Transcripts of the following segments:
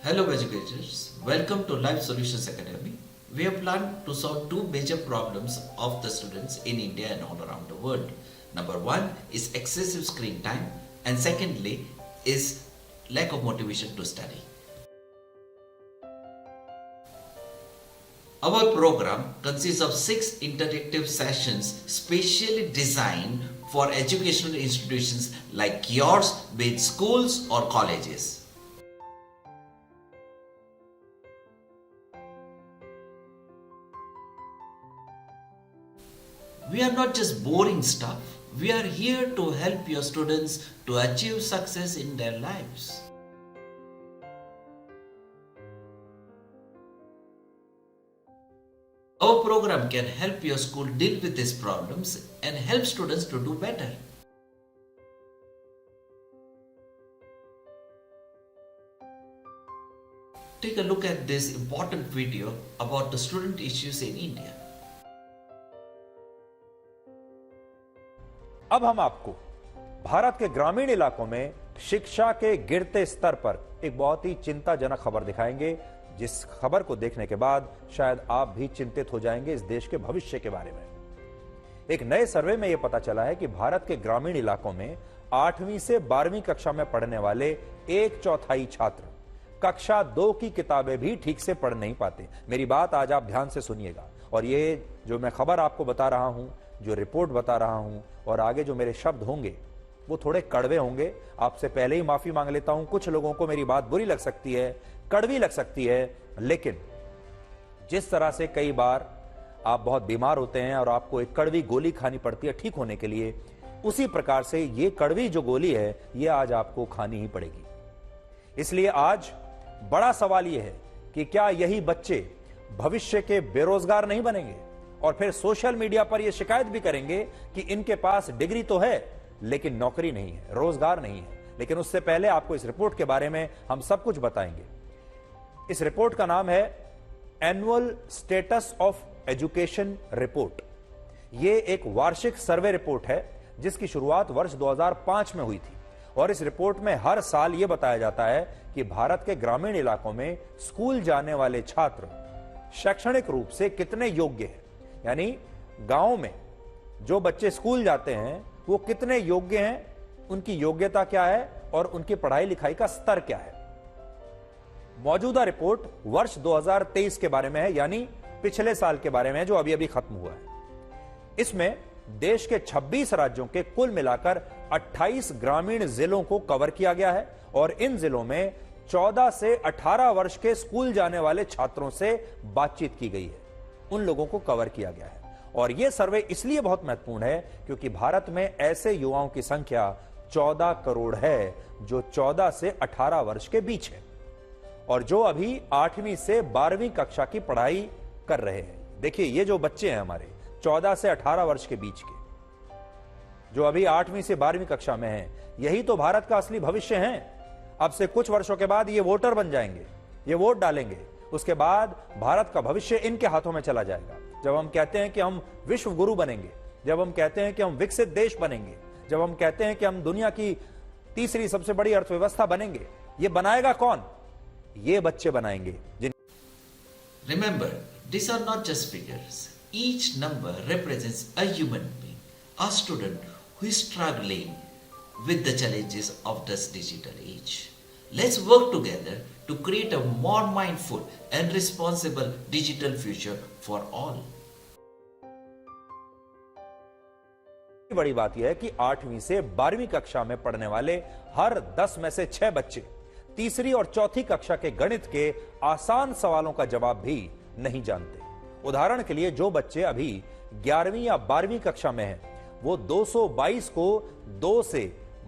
Hello educators, welcome to Life Solutions Academy. We have planned to solve two major problems of the students in India and all around the world. Number one is excessive screen time, and secondly is lack of motivation to study. Our program consists of 6 interactive sessions specially designed for educational institutions like yours, be it schools or colleges. We are not just boring stuff. We are here to help your students to achieve success in their lives. Our program can help your school deal with these problems and help students to do better. Take a look at this important video about the student issues in India. अब हम आपको भारत के ग्रामीण इलाकों में शिक्षा के गिरते स्तर पर एक बहुत ही चिंताजनक खबर दिखाएंगे, जिस खबर को देखने के बाद शायद आप भी चिंतित हो जाएंगे इस देश के भविष्य के बारे में। एक नए सर्वे में यह पता चला है कि भारत के ग्रामीण इलाकों में 8वीं से 12वीं कक्षा में पढ़ने वाले 1/4 छात्र कक्षा 2 की किताबें भी ठीक से पढ़ नहीं पाते। मेरी बात आज आप ध्यान से सुनिएगा, और ये जो मैं खबर आपको बता रहा हूं, जो रिपोर्ट बता रहा हूं, और आगे जो मेरे शब्द होंगे वो थोड़े कड़वे होंगे। आपसे पहले ही माफी मांग लेता हूं, कुछ लोगों को मेरी बात बुरी लग सकती है, कड़वी लग सकती है, लेकिन जिस तरह से कई बार आप बहुत बीमार होते हैं और आपको एक कड़वी गोली खानी पड़ती है ठीक होने के लिए, उसी प्रकार से ये कड़वी जो गोली है ये आज आपको खानी ही पड़ेगी। इसलिए आज बड़ा सवाल यह है कि क्या यही बच्चे भविष्य के बेरोजगार नहीं बनेंगे और फिर सोशल मीडिया पर यह शिकायत भी करेंगे कि इनके पास डिग्री तो है लेकिन नौकरी नहीं है, रोजगार नहीं है। लेकिन उससे पहले आपको इस रिपोर्ट के बारे में हम सब कुछ बताएंगे। इस रिपोर्ट का नाम है annual status of education report. यह एक वार्षिक सर्वे रिपोर्ट है जिसकी शुरुआत वर्ष 2005 में हुई थी, और इस रिपोर्ट में हर साल यह बताया जाता है कि भारत के ग्रामीण इलाकों में स्कूल जाने वाले छात्र शैक्षणिक रूप से कितने योग्य हैं, यानी गांव में जो बच्चे स्कूल जाते हैं वो कितने योग्य हैं, उनकी योग्यता क्या है और उनकी पढ़ाई लिखाई का स्तर क्या है। मौजूदा रिपोर्ट वर्ष 2023 के बारे में है, यानी पिछले साल के बारे में है जो अभी अभी खत्म हुआ है। इसमें देश के 26 राज्यों के कुल मिलाकर 28 ग्रामीण जिलों को कवर किया गया है, और इन जिलों में 14 से 18 वर्ष के स्कूल जाने वाले छात्रों से बातचीत की गई है, उन लोगों को कवर किया गया है। और यह सर्वे इसलिए बहुत महत्वपूर्ण है क्योंकि भारत में ऐसे युवाओं की संख्या 14 करोड़ है जो 14 से 18 वर्ष के बीच है और जो अभी 8वीं से 12वीं कक्षा की पढ़ाई कर रहे हैं। देखिए, ये जो बच्चे हैं हमारे 14 से 18 वर्ष के बीच के, जो अभी 8वीं से 12वीं कक्षा में हैं, यही तो भारत का असली भविष्य है। अब से कुछ वर्षों के बाद ये वोटर बन जाएंगे, ये वोट डालेंगे, उसके बाद भारत का भविष्य इनके हाथों में चला जाएगा। जब हम कहते हैं कि हम विश्व गुरु बनेंगे, जब हम कहते हैं कि हम विकसित देश बनेंगे, जब हम कहते हैं कि हम दुनिया की तीसरी सबसे बड़ी अर्थव्यवस्था बनेंगे, ये बनाएगा कौन? ये बच्चे बनाएंगे। Remember, these are not just figures. Each number represents a human being, a student who is struggling with the challenges of this digital age. Let's work together to create a more mindful and responsible digital future for all. बड़ी बात यह है कि 8वीं से 12वीं कक्षा में पढ़ने वाले हर 10 में से 6 बच्चे तीसरी और चौथी कक्षा के गणित के आसान सवालों का जवाब भी नहीं जानते। उदाहरण के लिए, जो बच्चे अभी 11वीं या 12वीं कक्षा में हैं, वो 222 को 2 से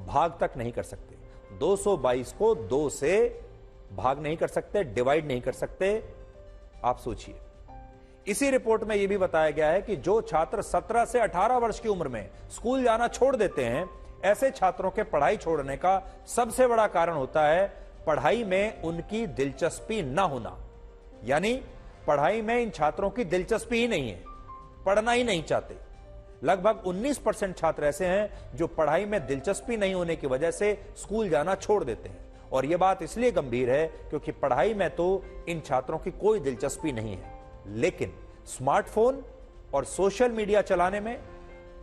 भाग तक नहीं कर सकते, 222 को 2 से भाग नहीं कर सकते, डिवाइड नहीं कर सकते। आप सोचिए। इसी रिपोर्ट में यह भी बताया गया है कि जो छात्र 17 से 18 वर्ष की उम्र में स्कूल जाना छोड़ देते हैं, ऐसे छात्रों के पढ़ाई छोड़ने का सबसे बड़ा कारण होता है पढ़ाई में उनकी दिलचस्पी ना होना। यानी पढ़ाई में इन छात्रों की दिलचस्पी ही नहीं है, पढ़ना ही नहीं चाहते। लगभग 19% छात्र ऐसे हैं जो पढ़ाई में दिलचस्पी नहीं होने की वजह से स्कूल जाना छोड़ देते हैं। और यह बात इसलिए गंभीर है क्योंकि पढ़ाई में तो इन छात्रों की कोई दिलचस्पी नहीं है, लेकिन स्मार्टफोन और सोशल मीडिया चलाने में,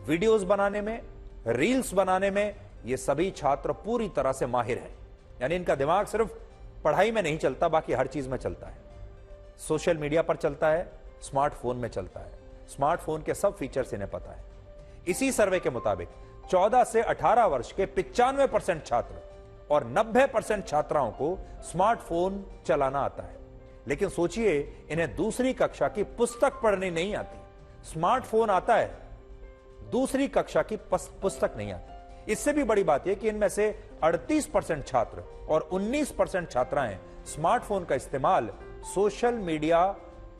वीडियोस बनाने में, रील्स बनाने में ये सभी छात्र पूरी तरह से माहिर हैं। यानी इनका दिमाग सिर्फ पढ़ाई में नहीं चलता, बाकी हर चीज में चलता है। सोशल मीडिया पर चलता है, स्मार्टफोन में चलता है, स्मार्टफोन के सब फीचर्स इन्हें पता है। इसी सर्वे के मुताबिक 14 से 18 वर्ष के 95% छात्र और 90% छात्राओं को स्मार्टफोन चलाना आता है। लेकिन सोचिए, इन्हें दूसरी कक्षा की पुस्तक पढ़नी नहीं आती। स्मार्टफोन आता है, दूसरी कक्षा की पुस्तक नहीं आती। इससे भी बड़ी बात यह कि इनमें से 38% छात्र और 19% छात्राएं स्मार्टफोन का इस्तेमाल सोशल मीडिया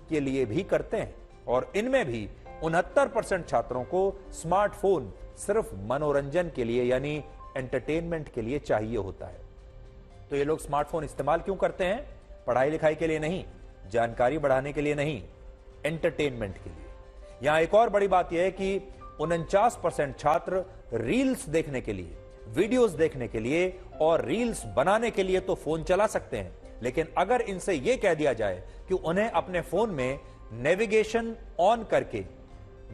के लिए भी करते हैं और इनमें भी 69% छात्रों को स्मार्टफोन सिर्फ मनोरंजन के लिए यानी एंटरटेनमेंट के लिए चाहिए होता है। तो ये लोग स्मार्टफोन इस्तेमाल क्यों करते हैं? पढ़ाई लिखाई के लिए नहीं, जानकारी बढ़ाने के लिए नहीं, एंटरटेनमेंट के लिए। यहां एक और बड़ी बात यह है कि 49% छात्र रील्स देखने के लिए, वीडियोस देखने के लिए और रील्स बनाने के लिए तो फोन चला सकते हैं, लेकिन अगर इनसे यह कह दिया जाए कि उन्हें अपने फोन में नेविगेशन ऑन करके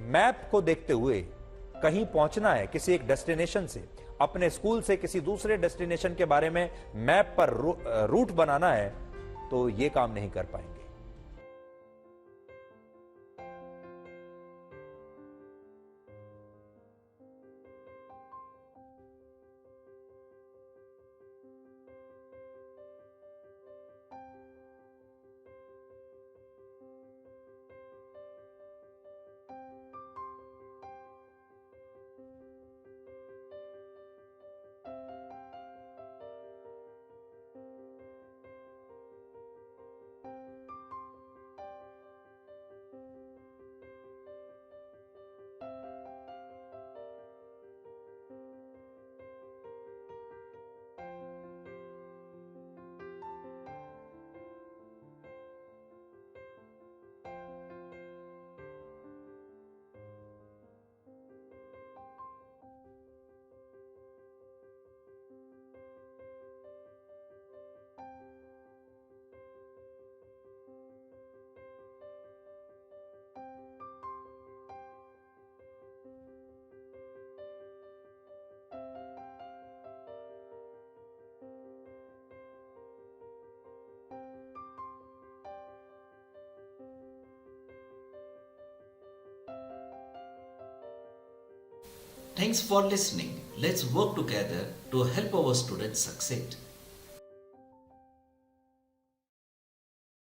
मैप को देखते हुए कहीं पहुंचना है, किसी एक डेस्टिनेशन से, अपने स्कूल से किसी दूसरे डेस्टिनेशन के बारे में मैप पर रूट बनाना है, तो यह काम नहीं कर पाएंगे। Thanks for listening. Let's work together to help our students succeed.